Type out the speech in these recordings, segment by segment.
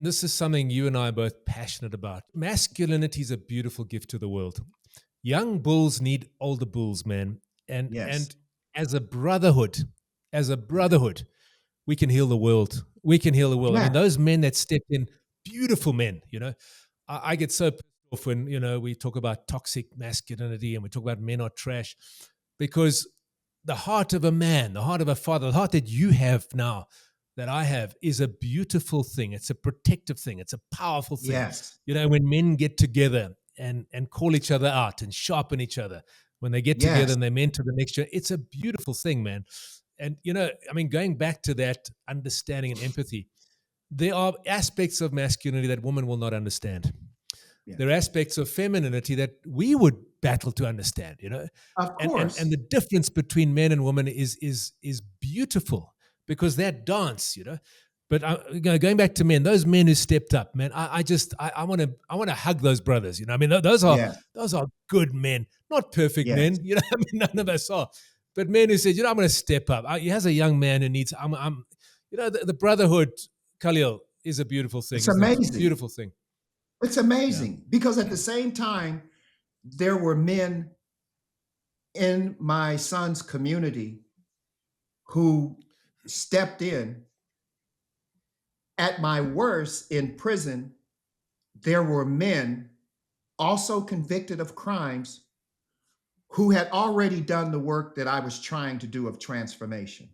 This is something you and I are both passionate about. Masculinity is a beautiful gift to the world. Young bulls need older bulls, man. And Yes. and as a brotherhood, as a Yeah. brotherhood, we can heal the world. We can heal the world. I Yeah. mean, those men that step in, beautiful men, I get so pissed off when, we talk about toxic masculinity and we talk about men are trash because the heart of a man, the heart of a father, the heart that you have now, that I have, is a beautiful thing. It's a protective thing. It's a powerful thing. Yes. When men get together and call each other out and sharpen each other, when they get together Yes. and they mentor the next year, it's a beautiful thing, man. And going back to that understanding and empathy, there are aspects of masculinity that women will not understand. Yeah. There are aspects of femininity that we would battle to understand, Of and course. the difference between men and women is beautiful because that dance, But going back to men, those men who stepped up, man, I want to hug those brothers. I mean, Yeah. those are good men, not perfect Yes. men. I mean, none of us are, but men who said, I'm going to step up. He has a young man who needs. The brotherhood, Khalil, is a beautiful thing, It's isn't it? amazing. Beautiful thing. It's Yeah. amazing because at the same time, there were men in my son's community who stepped in. At my worst in prison, there were men also convicted of crimes who had already done the work that I was trying to do of transformation.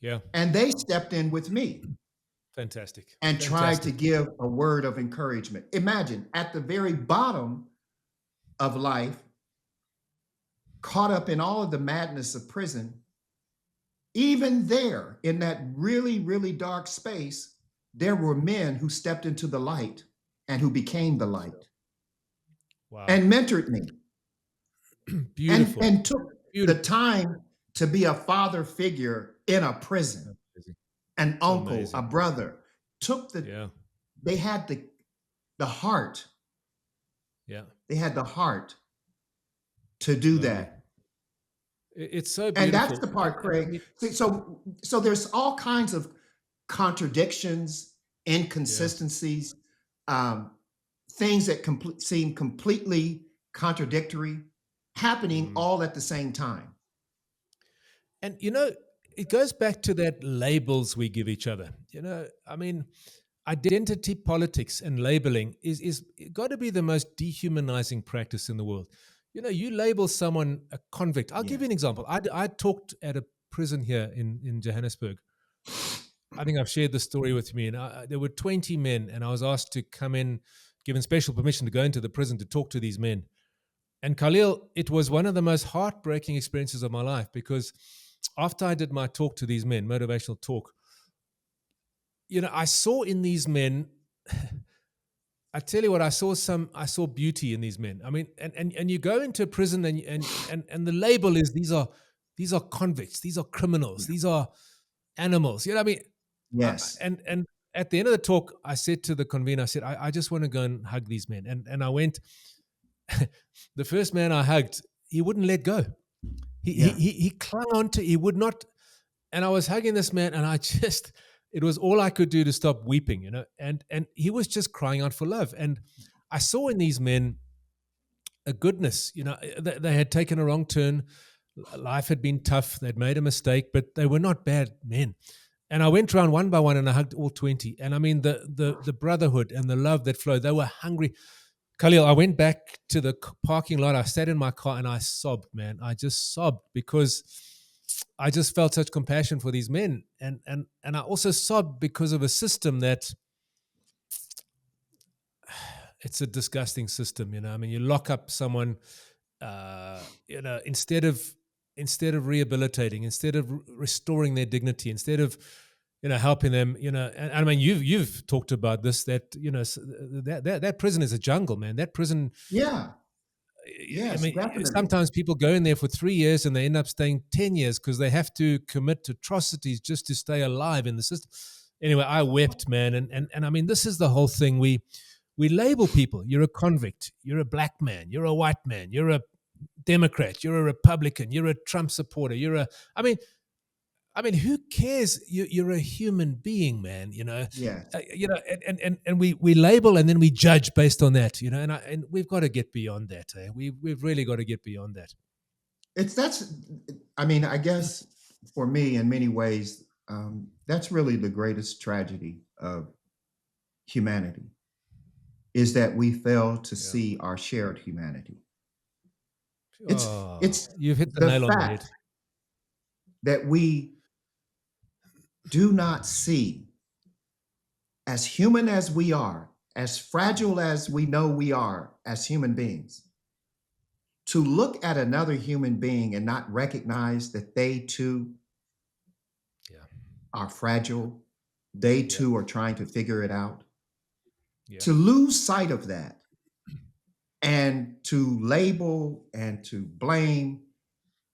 Yeah. And they stepped in with me Fantastic. and tried to Fantastic. give a word of encouragement. Imagine at the very bottom of life, caught up in all of the madness of prison, even there in that really, really dark space, there were men who stepped into the light and who became the light Wow. and mentored me and, Beautiful. and took the Beautiful. time to be a father figure in a prison, Amazing. an It's uncle, a amazing. brother, Yeah. they had the heart, Yeah. they had the heart to do No. that. It's so And that's beautiful. the And, part, and I Craig. mean, So there's all kinds of contradictions, yeah. inconsistencies, um, things that seem completely contradictory happening Mm. all at the same time. And it goes back to that labels we give each other. I mean, identity politics and labeling is got to be the most dehumanizing practice in the world. You label someone a convict. I'll give Yeah. you an example. I talked at a prison here in Johannesburg. I think I've shared the story with me. And there were 20 men, and I was asked to come in, given special permission to go into the prison to talk to these men. And Khalil, it was one of the most heartbreaking experiences of my life because after I did my talk to these men, motivational talk, I saw in these men, I tell you what, I saw beauty in these men. I mean, and you go into a prison and the label is these are convicts, these are criminals, Yeah. these are animals. You know what I mean? Yes. And at the end of the talk, I said to the convener, I said, I just want to go and hug these men. And I went, the first man I hugged, he wouldn't let go. Yeah. He clung on to, he would not. And I was hugging this man, and it was all I could do to stop weeping, and he was just crying out for love. And I saw in these men a goodness, they had taken a wrong turn. Life had been tough. They'd made a mistake, but they were not bad men. And I went around one by one and I hugged all 20. And I mean, the brotherhood and the love that flowed, they were hungry. Khalil, I went back to the parking lot. I sat in my car and I sobbed, man. I just sobbed because I just felt such compassion for these men. And I also sobbed because of a system that it's a disgusting system, I mean, you lock up someone, instead of rehabilitating, instead of restoring their dignity, instead of helping them, and I mean, you've talked about this, that that prison is a jungle, man. That prison, Yeah. I Yes, mean, definitely. sometimes people go in there for 3 years and they end up staying 10 years because they have to commit atrocities just to stay alive in the system. Anyway, I wept, man. And I mean, this is the whole thing. We label people. You're a convict. You're a black man. You're a white man. You're a Democrat. You're a Republican. You're a Trump supporter. I mean, I mean, who cares? You're a human being, man. Yes. And we label and then we judge based on that. And we've got to get beyond that. We've really got to get beyond that. That's, I mean, I guess for me, in many ways, that's really the greatest tragedy of humanity is that we fail to Yeah. see our shared humanity. It's Oh, it's you've hit the the nail on the head. fact that we do not see, as human as we are, as fragile as we know we are as human beings, to look at another human being and not recognize that they too Yeah. are fragile, they Yeah. too are trying to figure it out. Yeah. To lose sight of that and to label and to blame,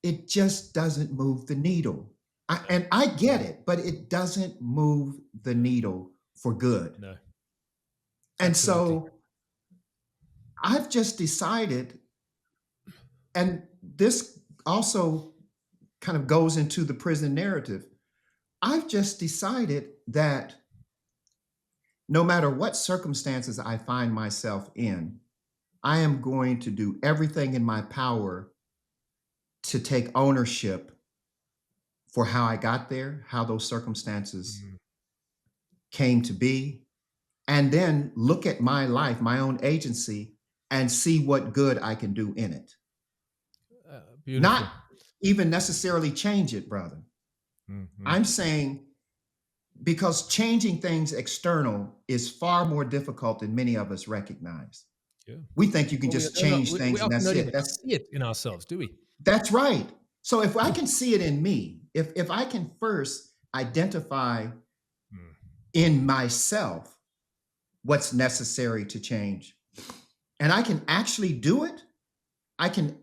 it just doesn't move the needle. No. And I get it, but it doesn't move the needle for good. No. And Absolutely. so I've just decided, and this also kind of goes into the prison narrative. I've just decided that no matter what circumstances I find myself in, I am going to do everything in my power to take ownership for how I got there, how those circumstances Mm, came to be, and then look at my life, my own agency, and see what good I can do in it. Not beautiful. even necessarily change it, brother. Mm-hmm. I'm saying because changing things external is far more difficult than many of us recognize. Yeah. We think you can Well, just change we things and often that's don't even it. That's see it in ourselves, do we? that's right. So if I can see it in me, if I can first identify Mm, in myself what's necessary to change, and I can actually do it, I can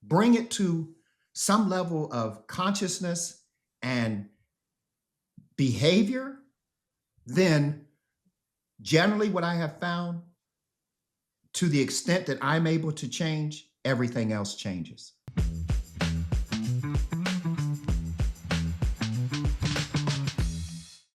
bring it to some level of consciousness and behavior, then generally what I have found, to the extent that I'm able to change, everything else changes.